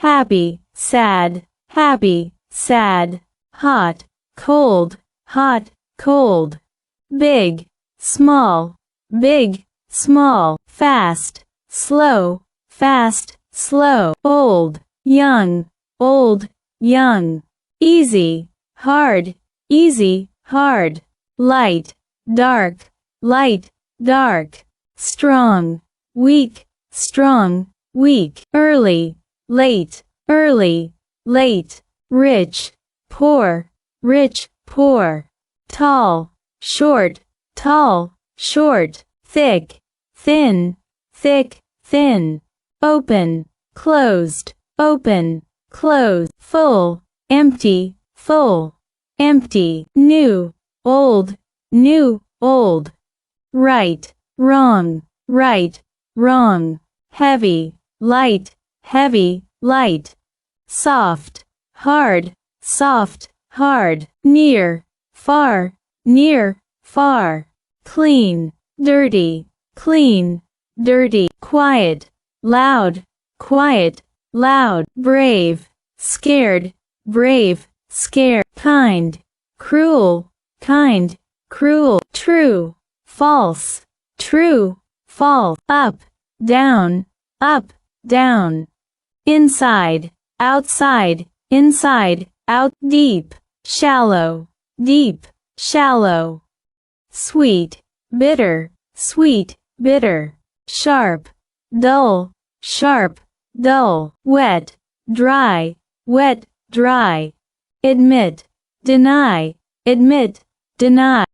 happy, sad, happy, sad, hot, cold, cold, big, small, fast, slow, old, young, easy, hard, light, dark, strong, weak, early, late, rich, poor, tall, short, thick, thin, open, closed, full, empty, new, old, right, wrong, heavy, light, soft, hard, near, far, clean, dirty, quiet, loud, brave, scared, kind, cruel, true, false, up, down, inside, outside, out, deep, shallow, sweet, bitter, sharp, dull, wet, dry, admit, deny,